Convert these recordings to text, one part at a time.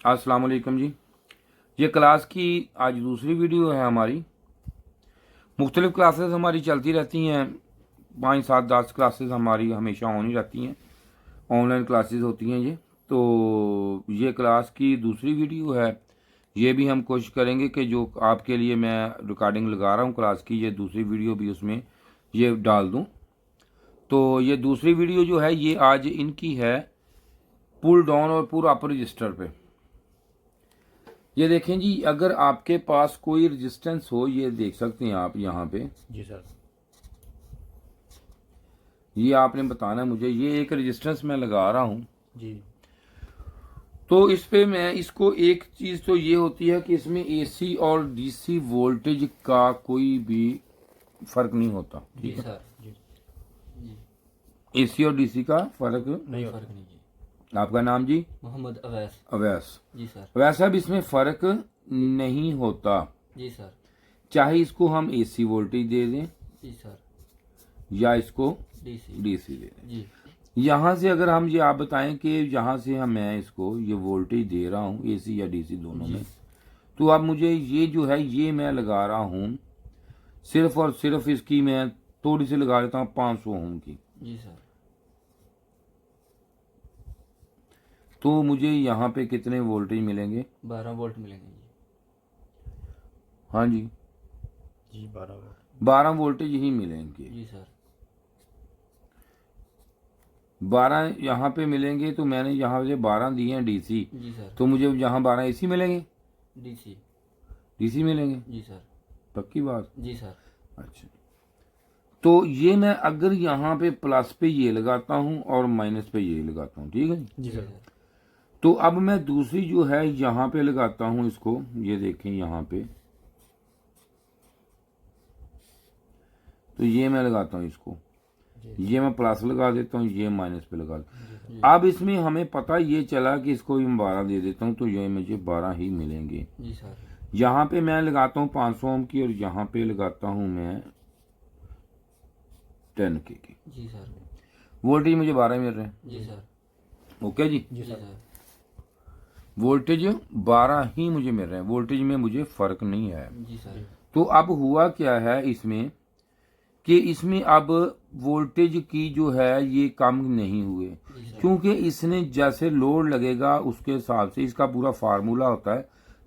अस्सलाम वालेकुम जी। ये क्लास की आज दूसरी वीडियो है हमारी। मुख्तलिफ़ क्लासेस हमारी चलती रहती हैं, 5 7 10 क्लासेस हमारी हमेशा ऑन ही रहती हैं, ऑनलाइन क्लासेस होती हैं ये। तो ये क्लास की दूसरी वीडियो है। ये भी हम कोशिश करेंगे कि जो आपके लिए मैं रिकॉर्डिंग लगा रहा हूँ क्लास की, ये दूसरी वीडियो भी उसमें ये डाल दूँ। तो ये दूसरी वीडियो जो है ये आज इनकी है पुल डाउन और पुल अप रजिस्टर पे। ये देखें जी, अगर आपके पास कोई रेजिस्टेंस हो, ये देख सकते हैं आप यहाँ पे। जी सर। ये आपने बताना है मुझे, ये एक रेजिस्टेंस मैं लगा रहा हूँ। जी तो इस पे मैं इसको एक चीज़ तो ये होती है कि इसमें एसी और डीसी वोल्टेज का कोई भी फर्क नहीं होता। जी ठीक है, सर। जी एसी और डीसी का फर्क। नहीं फर्क नहीं जी। आपका नाम जी? मोहम्मद अवैस। अवैस। जी सर। वैसा भी इसमें फर्क नहीं होता, जी सर। चाहे इसको हम एसी वोल्टेज दे दें जी सर। या इसको डीसी। डीसी दे दें। जी यहाँ से अगर हम ये आप बताएं कि यहाँ से हम मैं इसको ये वोल्टेज दे रहा हूँ एसी या डीसी दोनों में, तो अब मुझे ये जो है ये मैं लगा रहा हूँ सिर्फ और सिर्फ इसकी मैं थोड़ी सी लगा लेता हूँ 500 ओम की। जी सर। तो मुझे यहाँ पे कितने वोल्टेज मिलेंगे? 12 वोल्ट मिलेंगे जी। हाँ जी, जी 12 वोल्ट। 12 वोल्टेज ही मिलेंगे। जी सर। 12 यहाँ पे मिलेंगे, तो मैंने यहाँ से 12 दिए हैं डीसी, जी सर। तो मुझे यहाँ 12 एसी मिलेंगे, डीसी। डीसी मिलेंगे। जी सर। पक्की बात? जी सर। अच्छा, तो ये मैं अगर यहाँ पे प्लस पे ये लगाता हूँ और माइनस पे ये लगाता हूँ, ठीक है। जी सर। तो अब मैं दूसरी जो है यहाँ पे लगाता हूँ इसको, ये देखें यहाँ पे, तो ये मैं लगाता हूँ इसको, ये मैं प्लस लगा देता हूँ, ये माइनस पे लगा देता हूँ। अब इसमें हमें पता ये चला कि इसको भी मैं 12 दे देता हूँ, तो ये मुझे 12 ही मिलेंगे। जी सर। यहाँ पे मैं लगाता हूँ 500 ओम की और यहाँ पे लगाता हूँ मैं 10 के की। जी सर। वोल्टेज मुझे 12 मिल रहे हैं। जी सर। ओके जी, जी सर। वोल्टेज 12 ही मुझे मिल रहे हैं, वोल्टेज में मुझे फर्क नहीं है। जी सर। तो अब हुआ क्या है इसमें कि इसमें अब वोल्टेज की जो है ये कम नहीं हुए, क्योंकि इसने जैसे लोड लगेगा उसके हिसाब से इसका पूरा फार्मूला होता है।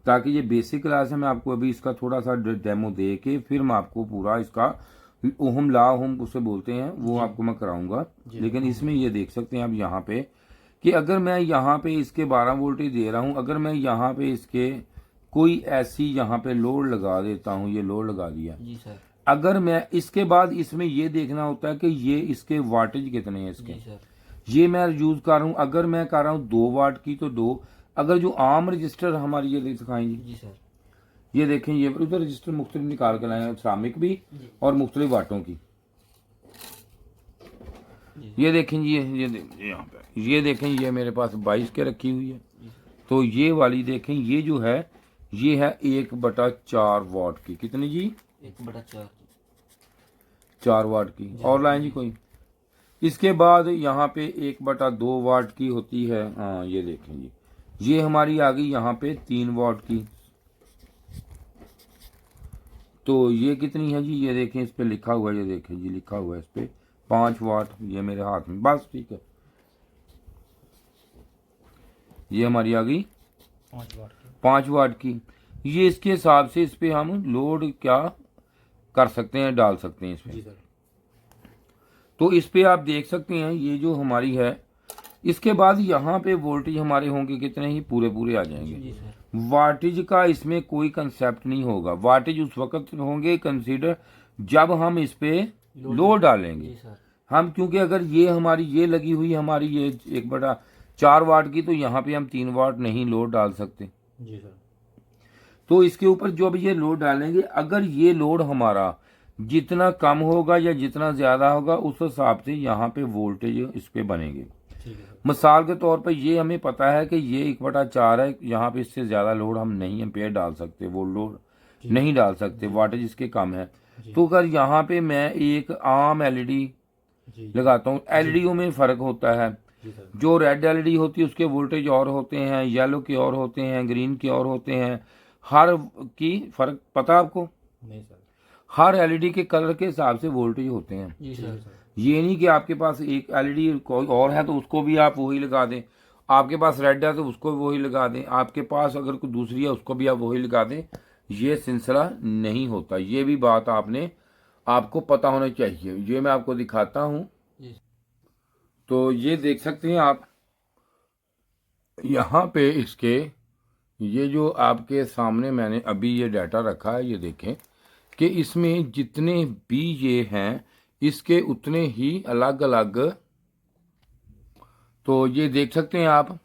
ताकि ये बेसिक क्लास है, मैं आपको अभी इसका थोड़ा सा डेमो दे के फिर मैं आपको पूरा इसका ओहम ला ओहम उसे बोलते हैं वो आपको मैं कराऊंगा। लेकिन इसमें ये देख सकते हैं आप यहाँ पे कि अगर मैं यहाँ पे इसके 12 वोल्टेज दे रहा हूँ, अगर मैं यहाँ पे इसके कोई ऐसी यहाँ पे लोड लगा देता हूँ, ये लोड लगा दिया, जी सर। अगर मैं इसके बाद इसमें ये देखना होता है कि ये इसके वाटेज कितने हैं इसके। जी सर। ये मैं यूज कर रहा हूँ, अगर मैं कर रहा हूँ 2 वाट की तो 2, अगर जो आम रजिस्टर हमारी ये दिखाएंगे, जी सर। ये देखें, ये उधर रजिस्टर मुख्तलिफ निकाल के लाए हैं, श्रामिक भी और मुख्तलिफ वाटों की। ये देखें जी, ये यहाँ पे ये देखें, ये मेरे पास 22 के रखी हुई है। तो ये वाली देखें, ये जो है ये है 1/4 वाट की। कितनी जी? 1/4। 4 वाट की। और लाइन जी कोई? इसके बाद यहाँ पे 1/2 वाट की होती है। हाँ, ये देखें जी, ये हमारी आ गई यहाँ पे 3 वाट की। तो ये कितनी है जी? ये देखें, इस पे लिखा हुआ है, ये देखें जी लिखा हुआ है इस पे 5 वाट। ये मेरे हाथ में, बस ठीक है, ये हमारी आ गई 5 वाट की। ये इसके हिसाब से इस पे हम लोड क्या कर सकते हैं, डाल सकते हैं इसमें। तो इस पे आप देख सकते हैं ये जो हमारी है। इसके बाद यहाँ पे वोल्टेज हमारे होंगे कितने ही पूरे पूरे आ जाएंगे। वाटेज का इसमें कोई कंसेप्ट नहीं होगा, वाटेज उस वक्त होंगे कंसीडर जब हम इस पे लोड डालेंगे हम, क्योंकि अगर ये हमारी ये लगी हुई हमारी ये 1/4 वाट की, तो यहाँ पे हम 3 वाट नहीं लोड डाल सकते। जी सर। तो इसके ऊपर जो अब ये लोड डालेंगे, अगर ये लोड हमारा जितना कम होगा या जितना ज्यादा होगा उस हिसाब से यहाँ पे वोल्टेज इस पे बनेंगे। मिसाल के तौर पे ये हमें पता है कि ये 1/4 है, यहाँ पे इससे ज्यादा लोड हम नहीं एम्पेयर डाल सकते, वो लोड नहीं डाल सकते, वाटेज इसके कम है। तो अगर यहाँ पे मैं एक आम एलईडी लगाता हूँ, एलईडीओ में फर्क होता है। जी सर। जो रेड एलईडी होती है उसके वोल्टेज और होते हैं, येलो के और होते हैं, ग्रीन के और होते हैं। हर की फर्क पता आपको? नहीं सर। हर एलईडी के कलर के हिसाब से वोल्टेज होते हैं। जी सर। ये नहीं कि आपके पास एक एलईडी कोई और है तो उसको भी आप वही लगा दें, आपके पास रेड है तो उसको भी वही लगा दें, आपके पास अगर कोई दूसरी है उसको भी आप वही लगा दें। ये सिलसिला नहीं होता। ये भी बात आपको पता होना चाहिए। ये मैं आपको दिखाता हूँ। जी। तो ये देख सकते हैं आप यहाँ पे इसके, ये जो आपके सामने मैंने अभी ये डाटा रखा है, ये देखें कि इसमें जितने भी ये हैं इसके उतने ही अलग अलग, तो ये देख सकते हैं आप।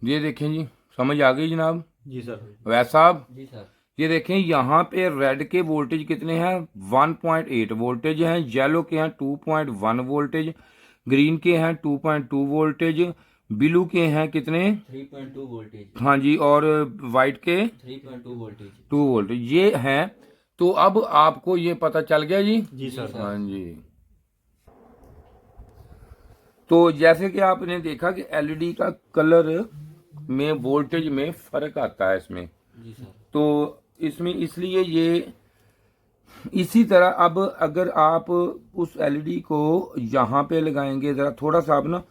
ये देखें जी, समझ आ गई जनाब? जी सर। वैसा साहब, जी सर। ये देखें यहाँ पे रेड के वोल्टेज कितने हैं? 1.8 वोल्टेज हैं। येलो के हैं 2.1 वोल्टेज, ग्रीन के हैं 2.2 वोल्टेज, ब्लू के हैं कितने? 3.2 वोल्टेज। हाँ जी, और वाइट के 3.2 वोल्टेज। 2 वोल्टेज ये हैं। तो अब आपको ये पता चल गया जी? जी सर। हाँ जी। तो जैसे कि आपने देखा कि एलईडी का कलर में वोल्टेज में फर्क आता है इसमें। जी सर। तो इसमें इसलिए ये इसी तरह अब अगर आप उस एलईडी को यहाँ पे लगाएंगे, जरा थोड़ा सा आप ना,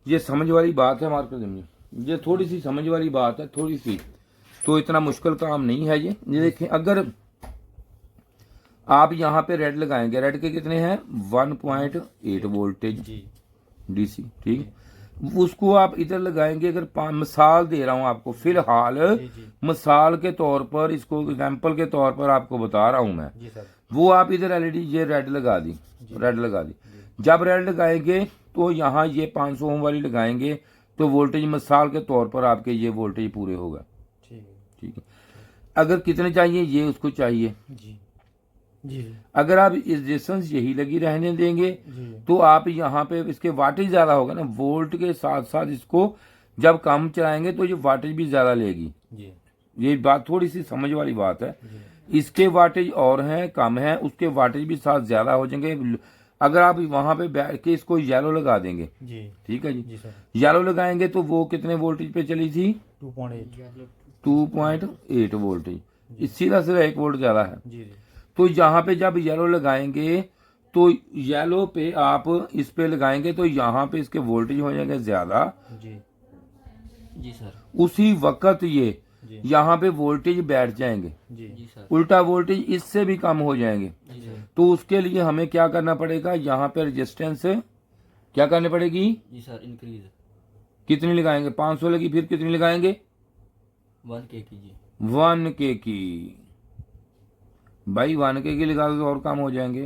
ये समझ वाली बात है हमारे पास, ये थोड़ी सी समझ वाली बात है, थोड़ी सी, तो इतना मुश्किल काम नहीं है ये देखें, अगर आप यहाँ पे रेड लगाएंगे, रेड के कितने हैं? 1.8 वोल्टेज डीसी, ठीक है। उसको आप इधर लगाएंगे, अगर मिसाल दे रहा हूं आपको, फिलहाल मिसाल के तौर पर, इसको एग्जाम्पल के तौर पर आपको बता रहा हूं मैं। जी सर। वो आप इधर एलईडी ये रेड लगा दी, रेड लगा दी। जब रेड लगाएंगे तो यहाँ ये 500 ओम वाली लगाएंगे तो वोल्टेज मिसाल के तौर पर आपके ये वोल्टेज पूरे होगा। ठीक है। अगर कितने चाहिए? ये उसको चाहिए। जी। अगर आप रेजिस्टेंस यही लगी रहने देंगे तो आप यहाँ पे इसके वाटेज ज्यादा होगा ना, वोल्ट के साथ साथ इसको जब कम चलाएंगे तो ये वाटेज भी ज्यादा लेगी। ये बात थोड़ी सी समझ वाली बात है। इसके वाटेज और हैं, कम है, उसके वाटेज भी साथ ज्यादा हो जाएंगे। अगर आप वहां पे बैठ के इसको येलो लगा देंगे, ठीक है जी, येलो लगाएंगे तो वो कितने वोल्टेज पे चली थी? 2.8 वोल्टेज। इस सीधा 1 वोल्ट ज्यादा है। तो यहाँ पे जब येलो लगाएंगे तो येलो पे आप इस पे लगाएंगे तो यहाँ पे इसके वोल्टेज हो जाएंगे ज्यादा। जी सर। उसी वक्त ये यहाँ पे वोल्टेज बैठ जाएंगे। जी सर। उल्टा वोल्टेज इससे भी कम हो जाएंगे। तो उसके लिए हमें क्या करना पड़ेगा? यहाँ पे रेजिस्टेंस क्या करनी पड़ेगी? जी सर, इंक्रीज। कितनी लगाएंगे? 500 लगी, फिर कितनी लगाएंगे? 1K की जी। 1K की। भाई 1K की लगा दो तो और काम हो जाएंगे।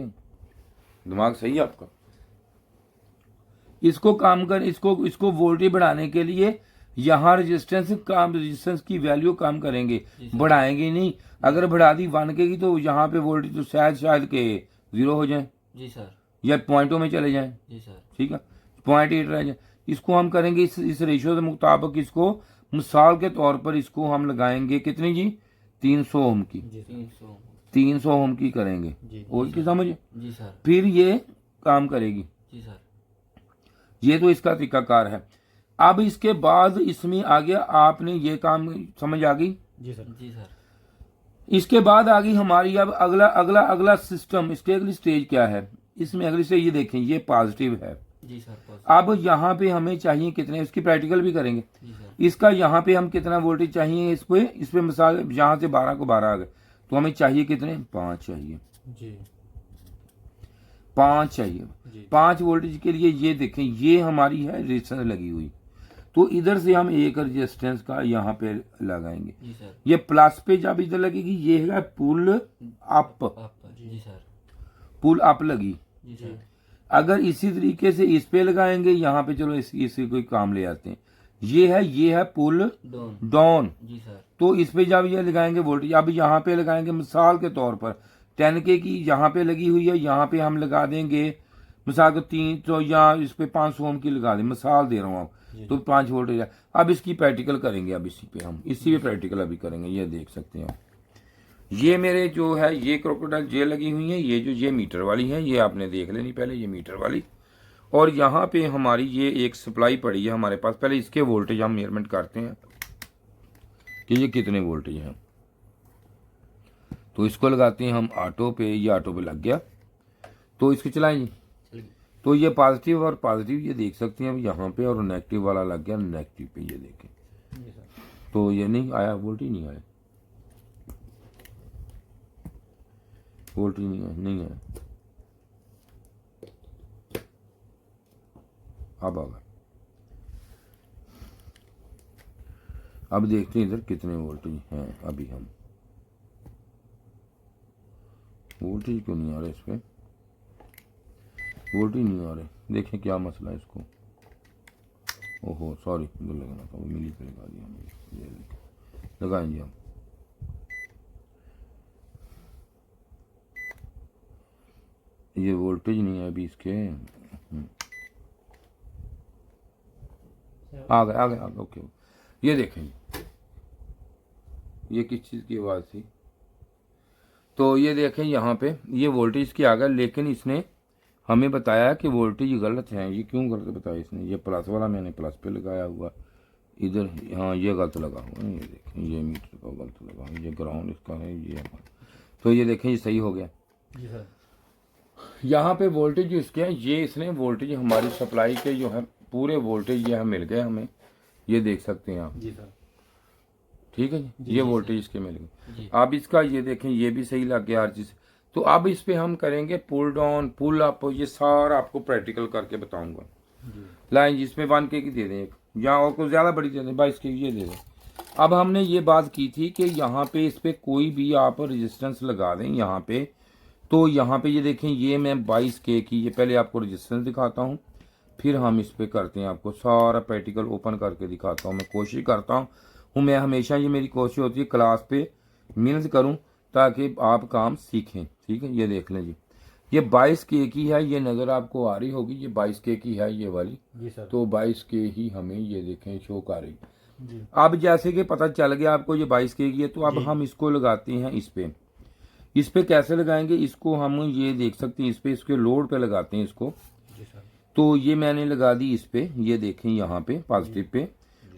दिमाग सही है आपका? इसको काम कर, इसको वोल्टेज बढ़ाने के लिए यहाँ रेजिस्टेंस की वैल्यू कम करेंगे, बढ़ाएंगे नहीं। अगर बढ़ा दी 1K की तो यहाँ पे वोल्टेज तो शायद के 0 हो जाए। जी सर। या पॉइंटों में चले जाएं। जी सर। ठीक है, 0.8 रह जाए। इसको हम करेंगे इस रेशियो के मुताबिक, इसको मिसाल के तौर पर इसको हम लगाएंगे कितनी जी? 300 ओम की। 300 ओम की करेंगे। और की समझ? जी सर। फिर ये काम करेगी। जी सर। ये तो इसका तरीकाकार है। अब इसके बाद इसमें आ गया, आपने ये काम समझ आ गई? जी सर। जी सर। इसके बाद आ गई हमारी अब अगला सिस्टम। इसके अगली स्टेज क्या है? इसमें अगली स्टेज ये देखें, ये पॉजिटिव है। जी सर। अब यहाँ पे हमें चाहिए कितने? इसकी प्रैक्टिकल भी करेंगे। जी सर। इसका यहाँ पे हम कितना वोल्टेज चाहिए? इस पे मिसाल यहाँ से 12 को 12 आ गए तो हमें चाहिए कितने? 5 चाहिए। जी, 5 चाहिए। 5 वोल्टेज के लिए ये देखें, ये हमारी है रेजिस्टेंस लगी हुई, तो इधर से हम एक रेजिस्टेंस का यहाँ पे लगाएंगे। जी सर। ये प्लस पे जब इधर लगेगी, ये है पुल अप। जी सर। पुल अप लगी। जी सर। अगर इसी तरीके से इस पे लगाएंगे, यहाँ पे चलो इसी कोई काम ले आते हैं, ये है पुल डाउन। जी सर। तो इस पे जब ये लगाएंगे वोल्टेज, अब यहाँ पे लगाएंगे मिसाल के तौर पर 10K की यहाँ पे लगी हुई है, यहाँ पे हम लगा देंगे मिसाल को 3, तो या इस पे 500 ओम की लगा दें, मिसाल दे रहा हूँ आप, तो 5 वोल्टेज है। अब इसकी प्रैक्टिकल करेंगे, अब इसी पे प्रैक्टिकल अभी करेंगे। ये देख सकते हैं, ये मेरे जो है ये क्रोकोडाइल जे लगी हुई है, ये जो ये मीटर वाली है, ये आपने देख लेनी पहले, ये मीटर वाली, और यहाँ पे हमारी ये एक सप्लाई पड़ी है हमारे पास। पहले इसके वोल्टेज हम मेजरमेंट करते हैं कि ये कितने वोल्टेज हैं। तो इसको लगाते हैं हम ऑटो पे, ये ऑटो पे लग गया। तो इसको चलाएं जी। चल गई। तो ये पॉजिटिव और पॉजिटिव ये देख सकते हैं अब यहाँ पे, और नेगेटिव वाला लग गया नेगेटिव पे, ये देखें। जी सर। तो ये नहीं आया, वोल्टेज नहीं आया, वोल्टेज नहीं आया। अब आ गया। अब देखते हैं इधर कितने वोल्टेज हैं। अभी हम वोल्टेज क्यों नहीं आ रहे इस पे, वोल्टेज नहीं आ रहे। देखें क्या मसला है इसको। ओहो सॉरी, इधर लगाना था, वो मिली पे लगा दिया हमने। ये देखें, लगाएंगे हम। ये वोल्टेज नहीं है अभी इसके। आ गए आ गए आ गए, ओके। ये देखें, ये किस चीज़ की आवाज़ थी। तो ये देखें यहाँ पे ये वोल्टेज की आ गया, लेकिन इसने हमें बताया कि वोल्टेज गलत है। ये क्यों गलत बताया इसने? ये प्लस वाला मैंने प्लस पे लगाया हुआ, इधर हाँ ये गलत लगा हुआ है। ये देखें, ये मीटर का गलत लगा हुआ, ये ग्राउंड इसका है, ये हमारा। तो ये देखें, ये सही हो गया। जी सर। यहाँ पे वोल्टेज जो इसके हैं, ये इसने वोल्टेज हमारी सप्लाई के जो है पूरे वोल्टेज ये मिल गए हमें। ये देख सकते हैं आप। जी सर। ठीक है जी, ये वोल्टेज इसके मिल गए। जी। अब इसका ये देखें, ये भी सही लग गया हर चीज़। तो अब इस पे हम करेंगे पुल डाउन पुल अप, ये सारा आपको प्रैक्टिकल करके बताऊंगा। जी। लाइन जिसमें 1 के की दे दें एक, या और कुछ ज़्यादा बड़ी दे दें, 22 के ये दे दें। अब हमने ये बात की थी कि यहाँ पे इस पे कोई भी आप रेजिस्टेंस लगा दें यहाँ पे। तो यहाँ पे ये देखें, ये मैं 22 के की, ये पहले आपको रेजिस्टेंस दिखाता हूँ, फिर हम इस पे करते हैं आपको सारा प्रैक्टिकल ओपन करके दिखाता हूँ। मैं कोशिश करता हूँ मैं हमेशा, ये मेरी कोशिश होती है क्लास पे मेहनत करूँ ताकि आप काम सीखें। ठीक है, ये देख लें जी, ये 22 के की है, ये नज़र आपको आ रही होगी, ये 22 के की है ये वाली। जी सर। तो 22 के ही हमें ये देखें शो कर रही। जी। अब जैसे कि पता चल गया आपको ये 22 के की है, तो अब जी। हम इसको लगाते हैं इस पे। इस पे कैसे लगाएंगे इसको हम, ये देख सकते हैं इस पे, इसके लोड पे लगाते हैं इसको। जी सर। तो ये मैंने लगा दी इस पे, ये देखें यहाँ पे पॉजिटिव पे,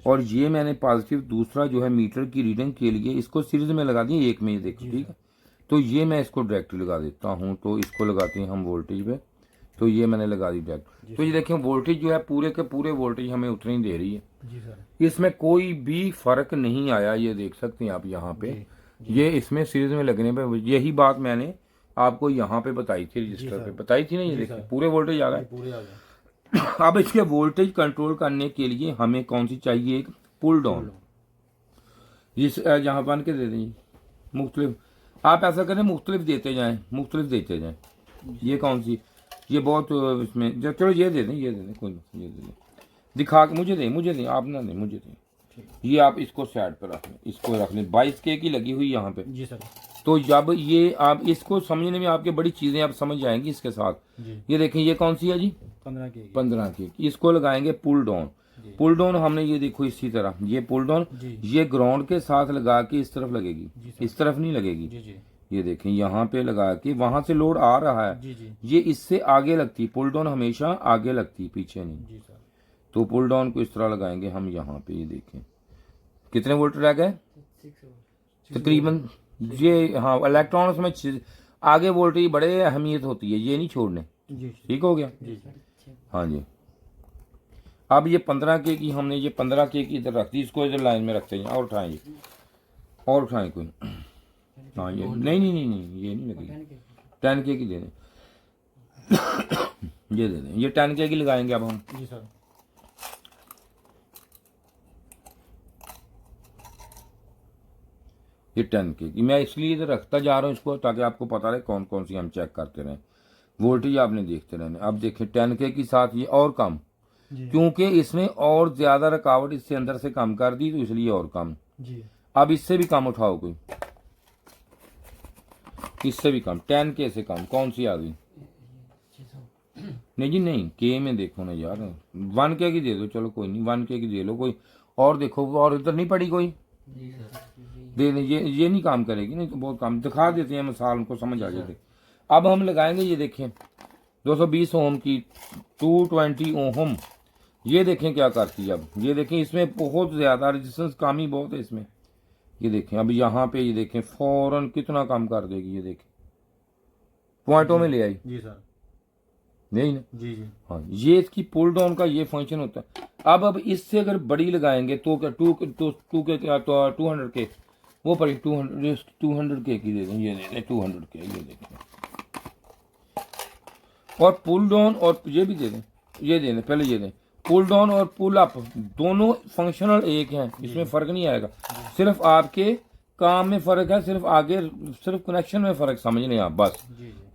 और ये मैंने पॉजिटिव दूसरा जो है मीटर की रीडिंग के लिए इसको सीरीज में लगा दिया एक में, ये देखो। ठीक है, तो ये मैं इसको डायरेक्ट लगा देता हूँ। तो इसको लगाते हैं हम वोल्टेज पे, तो ये मैंने लगा दी डायरेक्ट। तो ये देखें वोल्टेज जो है पूरे के पूरे वोल्टेज हमें उतनी दे रही है। जी सर। इसमें कोई भी फर्क नहीं आया, ये देख सकते हैं आप यहाँ पे। ये इसमें सीरीज में लगने पे, यही बात मैंने आपको यहाँ पे बताई थी, रजिस्टर पे बताई थी ना। ये देखिए पूरे वोल्टेज आ गए। पूरे आ गए। अब इसके वोल्टेज कंट्रोल करने के लिए हमें कौन सी चाहिए? एक पुल डाउन। इस यहाँ बन के दे दें मुख्तलिफ, आप ऐसा करें मुख्तलिफ देते जाएं, मुख्तलिफ देते जाएं। ये कौन सी, ये बहुत इसमें, चलो ये दे दें, ये दे दें, कोई नहीं, ये दे दें, दिखा के मुझे दें, आप ना दें, मुझे दें। ये आप इसको साइड पर रख लें, इसको रख लें। 22 के की लगी हुई यहाँ पे। जी सर। तो जब ये आप इसको समझने में आपके बड़ी चीज़ें आप समझ जाएंगी इसके साथ। जी। ये देखें, ये कौन सी है जी? 15 के। 15 की। इसको लगाएंगे पुल डाउन। पुल डाउन हमने ये देखो इसी तरह, ये पुल डाउन ये ग्राउंड के साथ लगा के इस तरफ लगेगी, इस तरफ नहीं लगेगी। जी जी। ये देखें यहाँ पे लगा के, वहां से लोड आ रहा है। जी जी। ये इससे आगे लगती, पुल डाउन हमेशा आगे लगती, पीछे नहीं। जी सर। तो पुल डाउन को इस तरह लगाएंगे हम यहाँ पे। ये देखें कितने वोल्ट रह गए तकरीबन। ये हाँ, इलेक्ट्रॉनिक्स में आगे वोल्टेज बड़े अहमियत होती है, ये नहीं छोड़ने। ठीक हो गया। हाँ जी। अब ये 15 के की हमने, ये 15 के की इधर रख दी, इसको इधर लाइन में रखते हैं। और उठाएं जी, और उठाएं कोई। हाँ ये नहीं ये नहीं लगेगी। 10 के की दे दें। ये दे दें, ये 10 के की लगाएंगे अब हम। जी सर। ये 10 के की मैं इसलिए इधर रखता जा रहा हूँ इसको, ताकि आपको पता रहे कौन कौन सी हम चेक करते रहें, वोल्टेज आपने देखते रहने। अब देखें 10 के की साथ ये और कम, क्योंकि इसने और ज्यादा रुकावट इससे अंदर से कम कर दी, तो इसलिए और कम। जी। अब इससे भी कम उठाओ कोई, इससे भी कम, 10 के से कम कौन सी आ गई? नहीं जी नहीं, के में देखो ना यार, 1 के की दे दो, चलो कोई नहीं, 1 के की दे लो कोई और देखो। और इधर नहीं पड़ी कोई, दे दें। ये नहीं काम करेगी, नहीं तो बहुत काम दिखा देते हैं मिसाल, उनको समझ आ जाते। अब हम लगाएंगे, ये देखें 220 ओम की 220 ओम। ये देखें क्या करती है। अब ये देखें इसमें बहुत ज़्यादा रेजिस्टेंस कम ही बहुत है इसमें। ये देखें अब यहाँ पे ये देखें फौरन कितना कम कर देगी। ये देखें पॉइंटों में ले आई जी सर। नहीं ना। जी जी। हाँ ये इसकी पुल डाउन का ये फंक्शन होता है। अब इससे अगर बड़ी लगाएंगे तो क्या टू के क्या तो 200 के वो पर 200 के की दे दें। ये दे दें 200 के। ये देखें और पुल डाउन और ये भी दे दें। ये दे दें पहले ये दें। पुल डाउन और पुल अप दोनों फंक्शनल एक हैं, इसमें फ़र्क नहीं आएगा। सिर्फ आपके काम में फ़र्क है, सिर्फ आगे सिर्फ कनेक्शन में फ़र्क समझ लें आप बस।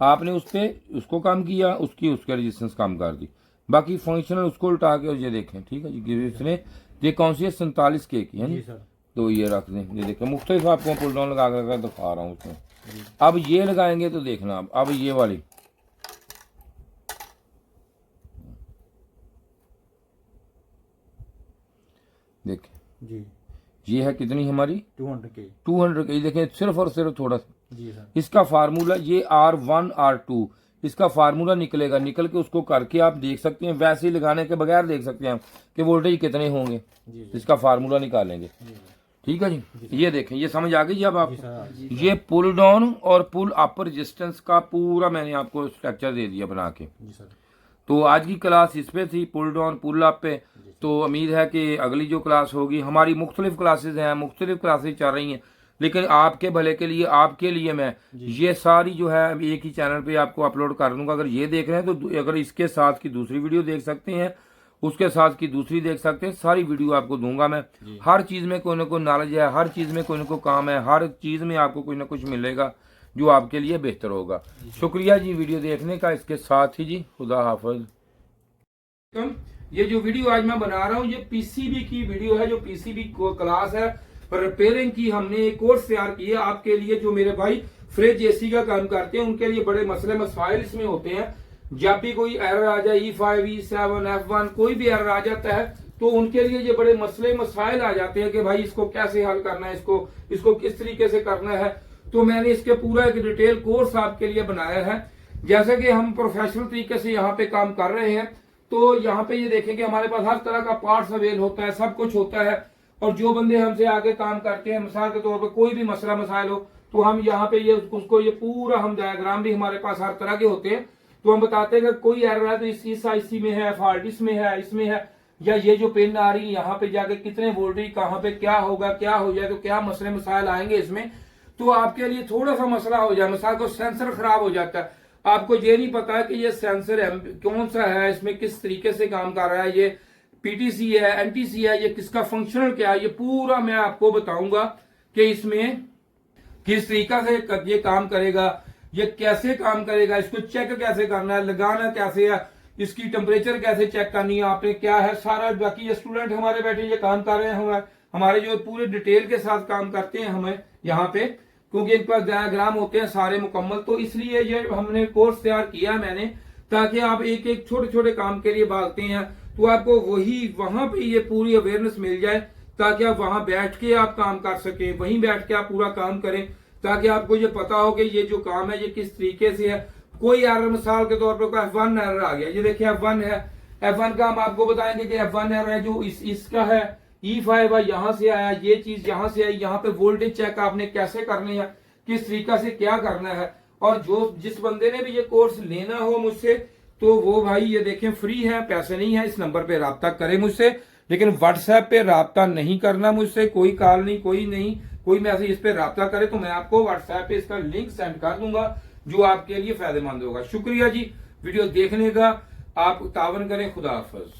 आपने उस पर उसको काम किया, उसके रेजिस्टेंस कम कर दी, बाकी फंक्शनल उसको उल्टा के। और ये देखें ठीक है जी, इसने ये कौन सी है 47 के की है ना। तो ये रख दें। ये देखें मुख्तलिफ आपको पुल डाउन लगा कर दिखा रहा हूँ उसमें। अब ये लगाएंगे तो देखना अब ये वाली देखें जी। ये है कितनी हमारी 200 के। 200 के। देखें सिर्फ और सिर्फ थोड़ा सा जी सर। इसका फार्मूला ये R1 R2 इसका फार्मूला निकलेगा। निकल के उसको करके आप देख सकते हैं, वैसे ही लगाने के बगैर देख सकते हैं कि वोल्टेज कितने होंगे। इसका फार्मूला निकालेंगे। ठीक है जी। ये देखें ये समझ आ गई अब आप। ये पुल डाउन और पुल अप रेजिस्टेंस का पूरा मैंने आपको स्ट्रक्चर दे दिया बना के। तो आज की क्लास इस पे थी, पुल डाउन पुल अप पे। तो उम्मीद है कि अगली जो क्लास होगी, हमारी मुख्तलिफ क्लासेज हैं, मुख्तलिफ क्लासेज चल रही हैं, लेकिन आपके भले के लिए आपके लिए मैं ये सारी जो है एक ही चैनल पे आपको अपलोड कर दूंगा। अगर ये देख रहे हैं तो अगर इसके साथ की दूसरी वीडियो देख सकते हैं, उसके साथ की दूसरी देख सकते हैं, सारी वीडियो आपको दूंगा मैं। हर चीज़ में कोई ना कोई नॉलेज है, हर चीज़ में कोई ना कोई काम है, हर चीज़ में आपको कुछ ना कुछ मिलेगा जो आपके लिए बेहतर होगा। शुक्रिया जी वीडियो देखने का। इसके साथ ही जी खुदा हाफिज। ये जो वीडियो आज मैं बना रहा हूँ ये पीसीबी की वीडियो है, जो पीसीबी क्लास है रिपेयरिंग की। हमने एक कोर्स तैयार किया आपके लिए, जो मेरे भाई फ्रिज एसी का काम करते हैं उनके लिए बड़े मसले मसाइल इसमें होते हैं। जब भी कोई एरर आ जाए E5 E7 F1 कोई भी एरर आ जाता है तो उनके लिए ये बड़े मसले मसाइल आ जाते हैं कि भाई इसको कैसे हल करना है, इसको किस तरीके से करना है। तो मैंने इसके पूरा एक डिटेल कोर्स आपके लिए बनाया है। जैसे कि हम प्रोफेशनल तरीके से यहाँ पे काम कर रहे हैं, तो यहाँ पे ये देखेंगे हमारे पास हर तरह का पार्ट्स अवेल होता है, सब कुछ होता है। और जो बंदे हमसे आगे काम करते हैं, मिसाल के तौर पर कोई भी मसला मसाइल हो तो हम यहाँ पे ये उसको ये पूरा हम डायग्राम भी हमारे पास हर तरह के होते हैं। तो हम बताते हैं कि कोई एरर है तो इस आईसी में है, फॉल्ट इसमें है, इसमें है, या ये जो पिन आ रही है यहाँ पे जाके कितने वोल्टेज कहाँ पे क्या होगा, क्या हो जाए तो क्या मसले मसाइल आएंगे इसमें। तो आपके लिए थोड़ा सा मसला हो जाए, मिसाल को सेंसर खराब हो जाता है, आपको ये नहीं पता है कि ये सेंसर कौन सा है, इसमें किस तरीके से काम कर रहा है, ये पीटीसी है एनटीसी है, ये किसका फंक्शनल क्या है, ये पूरा मैं आपको बताऊंगा कि इसमें किस तरीका से ये काम करेगा, ये कैसे काम करेगा, इसको चेक कैसे करना है, लगाना कैसे है, इसकी टेम्परेचर कैसे चेक करनी है आपने, क्या है सारा। बाकी ये स्टूडेंट हमारे बैठे ये काम कर रहे हैं, हमारे जो पूरे डिटेल के साथ काम करते हैं हमें यहाँ पे, क्योंकि इनके पास डायग्राम होते हैं सारे मुकम्मल। तो इसलिए ये हमने कोर्स तैयार किया मैंने, ताकि आप एक एक छोटे छोटे काम के लिए भागते हैं तो आपको वहां पे ये पूरी अवेयरनेस मिल जाए, ताकि आप वहां बैठ के आप काम कर सके, वहीं बैठ के आप पूरा काम करें, ताकि आपको ये पता हो कि ये जो काम है ये किस तरीके से है। कोई एरर मिसाल के तौर पर कोई F1 एरर आ गया, ये देखिए F1 है, F1 का हम आपको बताएंगे कि F1 एरर है जो इसका है, E5 है यहाँ से आया, ये चीज यहाँ से आई, यहाँ पे वोल्टेज चेक आपने कैसे करने हैं, किस तरीका से क्या करना है। और जिस बंदे ने भी ये कोर्स लेना हो मुझसे तो वो भाई ये देखें फ्री है, पैसे नहीं है, इस नंबर पे राब्ता करें मुझसे, लेकिन व्हाट्सएप पे राब्ता नहीं करना मुझसे, कोई कॉल नहीं, कोई मैसेज इस पे राब्ता करे तो मैं आपको व्हाट्सएप पे इसका लिंक सेंड कर दूंगा जो आपके लिए फायदेमंद होगा। शुक्रिया जी वीडियो देखने का, आप तावन करें। खुदा हाफिज।